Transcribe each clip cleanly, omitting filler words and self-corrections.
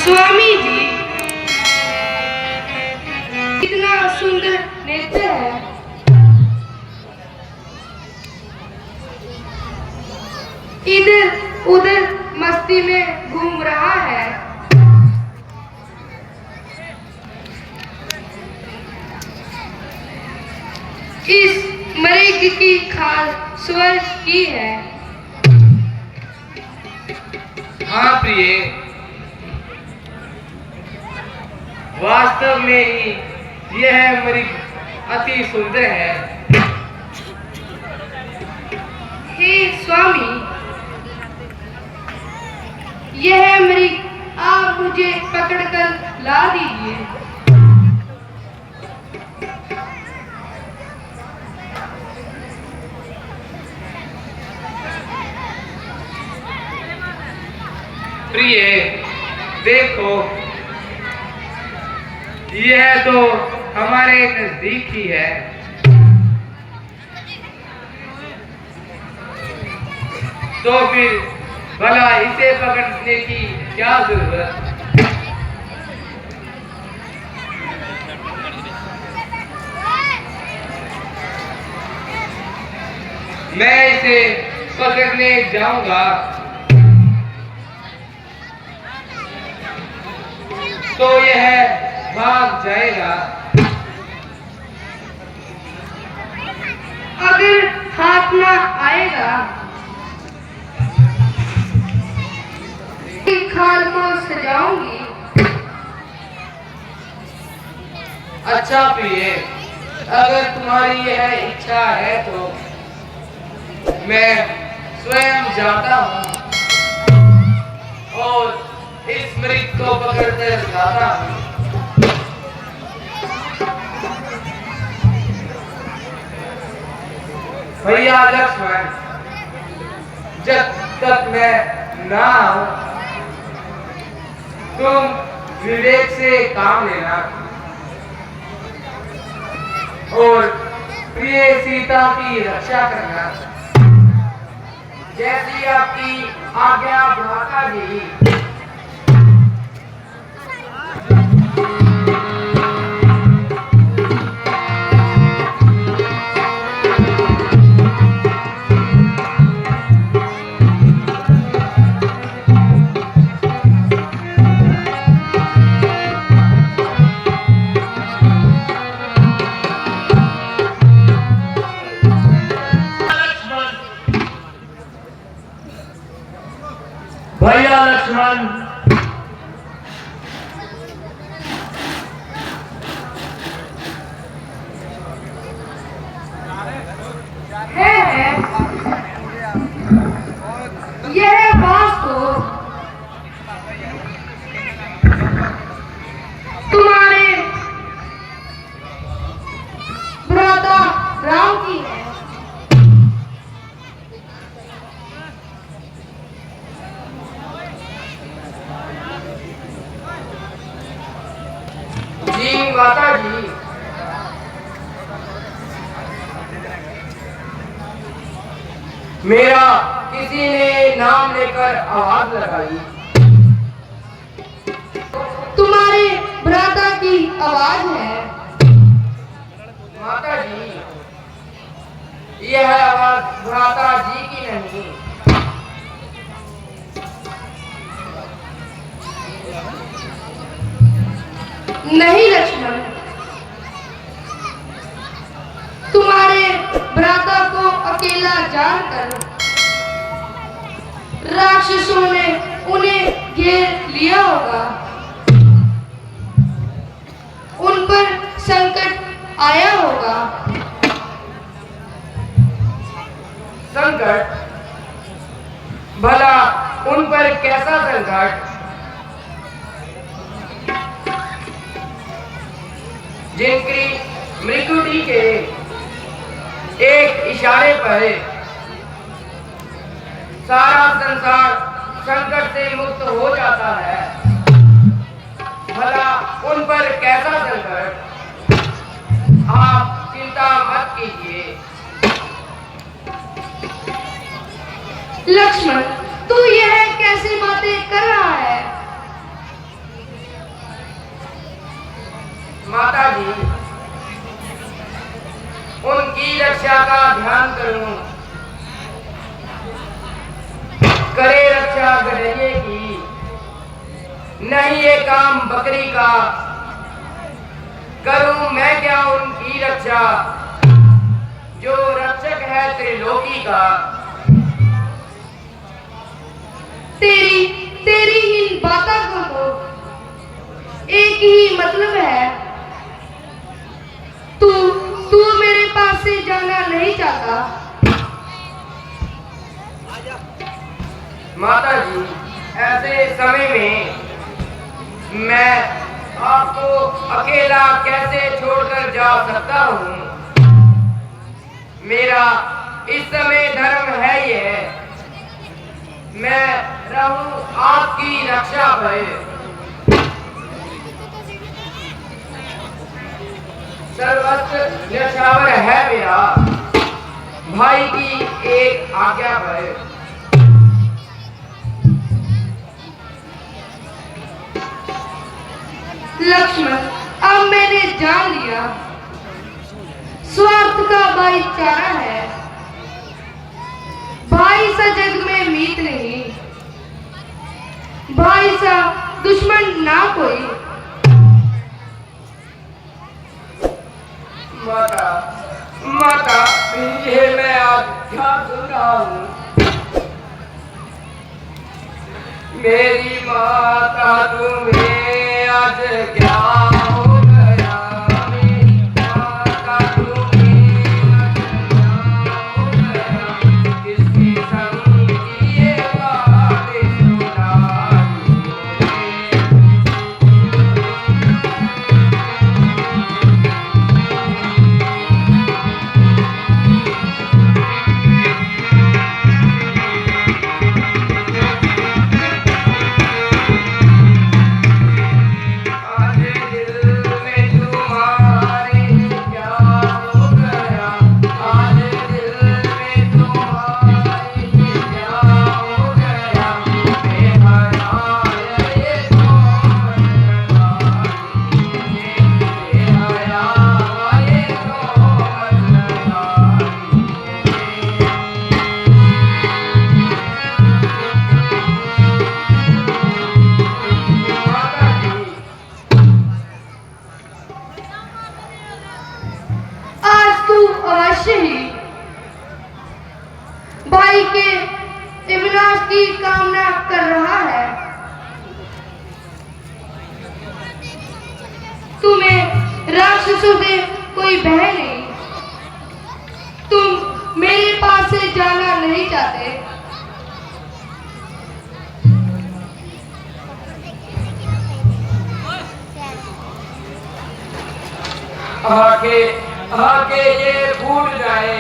स्वामी जी, कितना सुंदर नेत्र है। इधर उधर मस्ती में घूम रहा है। इस मरीज की खाल स्वर्ग की है। हाँ प्रिय, वास्तव में ही यह मृग अति सुंदर है। हे स्वामी, यह मृग आप मुझे पकड़कर ला दीजिए। प्रिय, देखो, यह तो हमारे नजदीक ही है। तो फिर भला इसे पकड़ने की क्या जरूरत? मैं इसे पकड़ने जाऊंगा तो यह भाग जाएगा। अगर हाथ ना आएगा, खाल को सजाऊंगी। अच्छा प्रिय, अगर तुम्हारी यह इच्छा है तो मैं स्वयं जाता हूँ और इस मृग को पकड़कर लाता हूँ। भैया लक्ष्मण, जब तक मैं ना आऊं तुम विवेक से काम लेना और प्रिय सीता की रक्षा करना। जैसी आपकी आज्ञा भ्राता जी। भैया लक्ष्मण, है यह बात तो तुम्हारे भ्राता राम की है। जी माता जी, मेरा किसी ने नाम लेकर आवाज लगाई। तुम्हारे भ्राता की आवाज है। माता जी, यह आवाज भ्राता जी की नहीं, नहीं लक्ष्मण, तुम्हारे भ्राता को अकेला जानकर राक्षसों ने उन्हें घेर लिया होगा। उन पर संकट आया होगा। संकट? भला उन पर कैसा संकट? जिनकी मृत्युटी के एक इशारे पर सारा संसार संकट से मुक्त हो जाता है, भला उन पर कैसा संकट? आप चिंता मत कीजिए। लक्ष्मण, तू यह कैसी बातें कर रहा है? का ध्यान करूं, करे रक्षा गधे की, नहीं ये काम बकरी का, करूं मैं क्या उनकी रक्षा, जो रक्षक है त्रिलोकी का। तेरी तेरी इन बातों को तो एक ही मतलब है, तू तू मेरे पास से जाना नहीं चाहता। माता जी, ऐसे समय में मैं आपको अकेला कैसे छोड़कर जा सकता हूँ। मेरा इस समय धर्म है ये, मैं रहूं आपकी रक्षा भय। सर्वस्व न्यौछावर है मेरा, भाई की एक आज्ञा भय। लक्ष्मण, अब मैंने जान लिया, स्वार्थ का भाईचारा है, भाई सा जग में मीत नहीं, भाई सा दुश्मन ना कोई। माता माता, ये मैं आज क्या सुन रहा हूँ। मेरी माता तुम्हें आज क्या हो गया, मेरी माता तुम्हें आज क्या हो गया, किसकी संग की ये बातें सुनाई। अवश्य ही भाई के विनाश की कामना कर रहा है। तुम्हें राक्षसों से कोई भय नहीं, तुम मेरे पास से जाना नहीं चाहते। आके आके ये भूल जाए,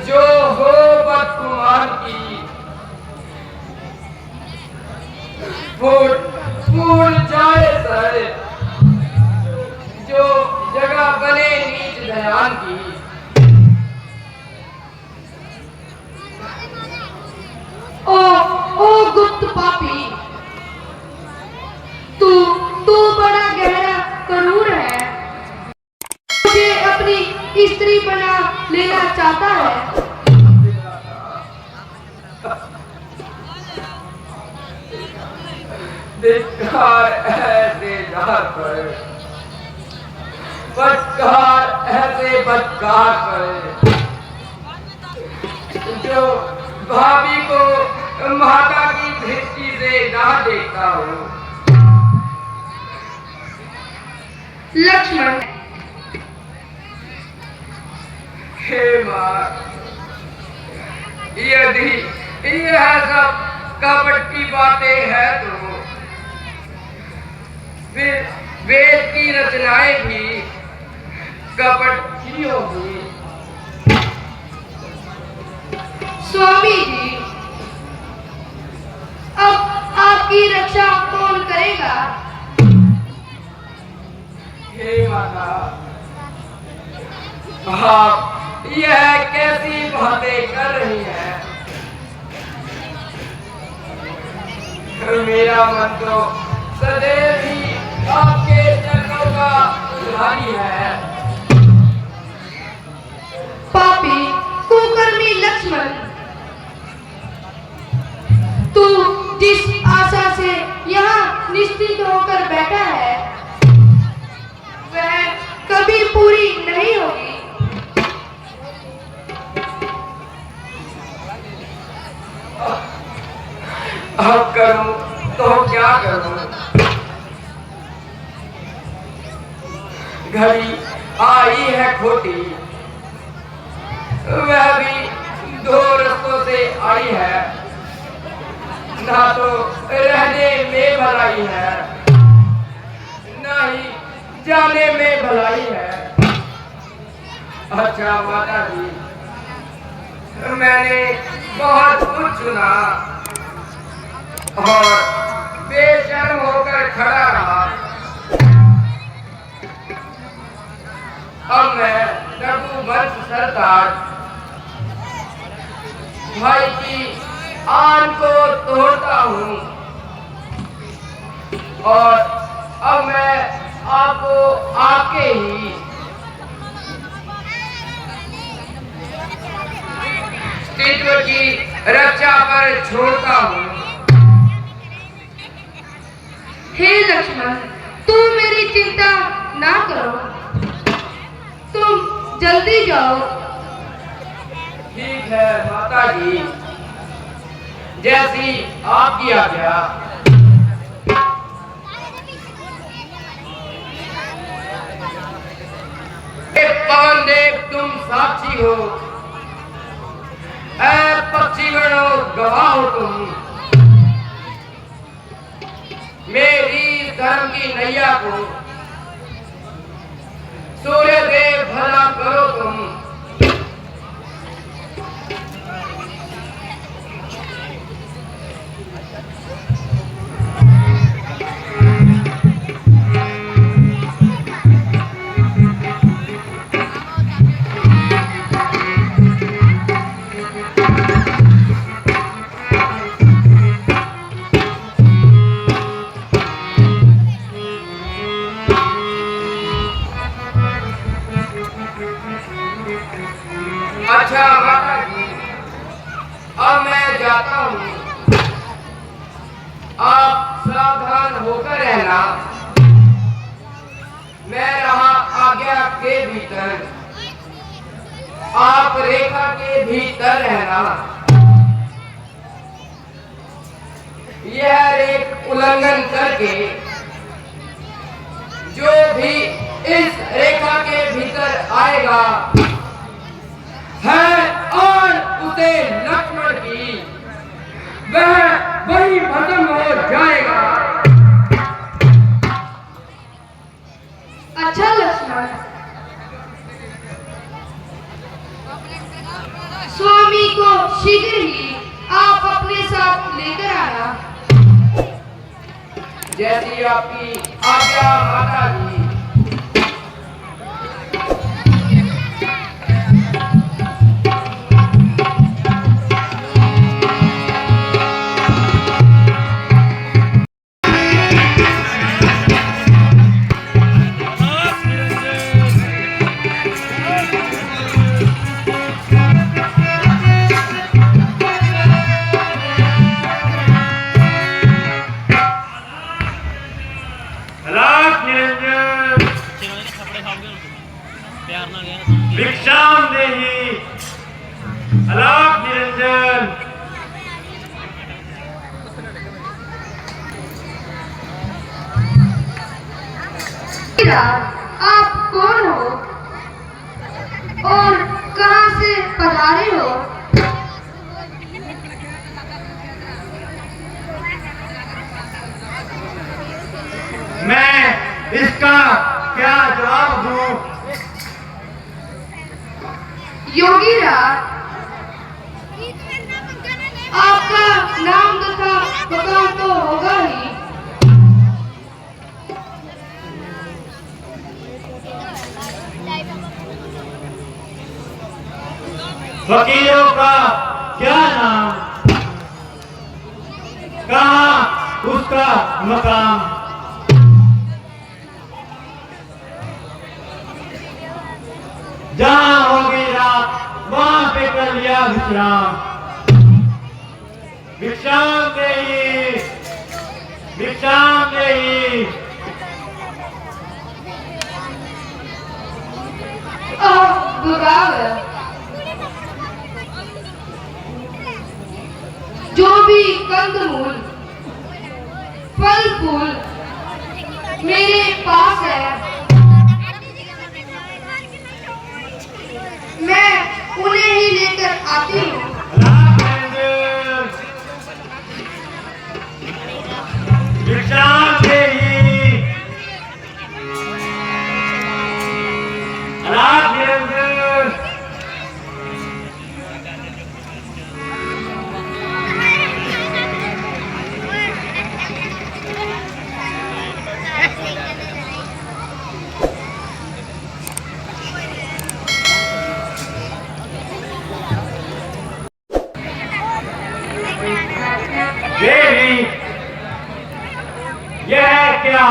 जो हो बदगुमान की, भूल जाए सर, जो जगह बने नीच दयान की। ओ गुप्त पापी, तू बड़ा गहरा करूर है, मुझे अपनी स्त्री बना लेना चाहता है। धिक्कार ऐसे जार पर, बदकार ऐसे बदकार पर, जो भाभी को माता की दृष्टि से ना देखता हूँ। लक्ष्मण, हे माँ, यदि यह सब कपट की बातें हैं तो फिर वेद की रचनाएं भी कपट ही होगी। स्वामी जी, अब आपकी रक्षा कौन करेगा? हे माता, आप यह कैसी बातें कर रही हैं? मेरा मन तो सदैव ही आपके चरणों का दुलारी है। लक्ष्मण, तू जिस आशा से यहाँ निश्चित होकर बैठा है वह कभी पूरी नहीं होगी। अब करूं तो क्या करूं? घड़ी आई है खोटी, वह भी दो रस्तों से आई है, ना तो रहने में भलाई है ना ही जाने में भलाई है। अच्छा माता जी, मैंने बहुत कुछ सुना और बेशर्म होकर खड़ा रहा। अब मैं रघुवंश सरदार भाई की आन को तोड़ता हूँ और अब मैं आपको आके ही अस्तित्व की रक्षा पर छोड़ता हूँ। हे लक्ष्मण, तुम मेरी चिंता ना करो, तुम जल्दी जाओ। ठीक है माता जी, जैसी आपकी आज्ञा। पवन देव तुम साक्षी हो, ऐ पक्षीगणों गवाह हो तुम। मेरी धर्म की नैया को सूर्य देव भला करो तुम। अच्छा माता जी, अब मैं जाता हूँ, आप सावधान होकर रहना। मैं रहा आज्ञा के भीतर, आप रेखा के भीतर रहना। यह रेख उल्लंघन करके जो भी इस रेखा के भीतर आएगा है और उसे लक्ष्मण की, वह वही भस्म हो जाएगा। अच्छा लक्ष्मण, स्वामी को शीघ्र ही आप अपने साथ लेकर आना। जैसी आपकी आज्ञा माता जी। भिक्षाम देहि अलाप निरंजन। आप कौन हो और कहां से पधारे हो? मैं इसका क्या जवाब दूं? योगीराज, आपका नाम तथा मकाम तो होगा ही। फकीरों का क्या नाम, कहाँ उसका मकाम? जहाँ होगी रात वहाँ पे कल गया विश्राम। विश्राम देही, विश्राम देही। बुरावर जो भी कंदमूल फल फूल मेरे पास है, मैं उन्हें ही लेकर आती हूँ। विश्राम देही, रात निरंजन। देवी, यह क्या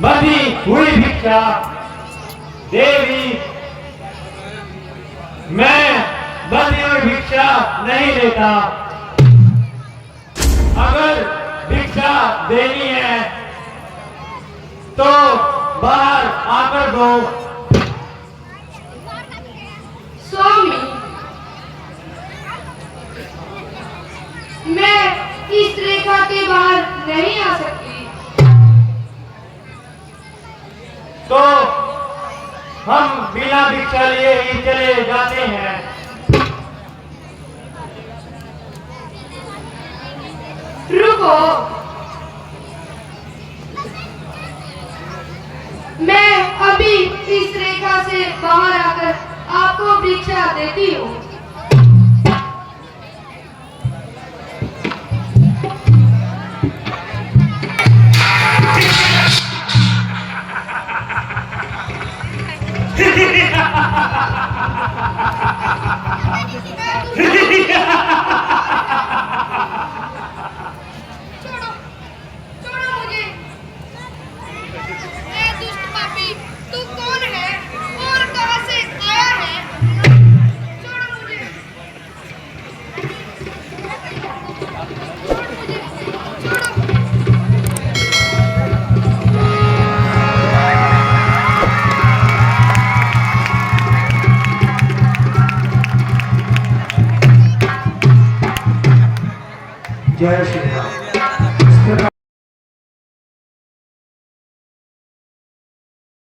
बंधी हुई भिक्षा? देवी, मैं बंधी हुई भिक्षा नहीं लेता। अगर भिक्षा देनी है तो बाहर आकर दो। स्वामी, मैं इस रेखा के बाहर नहीं आ सकती। तो हम बिना भिक्षा लिए ही चले जाते हैं। रुको, मैं अभी इस रेखा से बाहर आकर आपको भिक्षा देती हूँ। छोड़ो मुझे। ए दुष्ट पापी, तू कौन है और कहां से आया है? छोड़ो मुझे। जय श्री राम।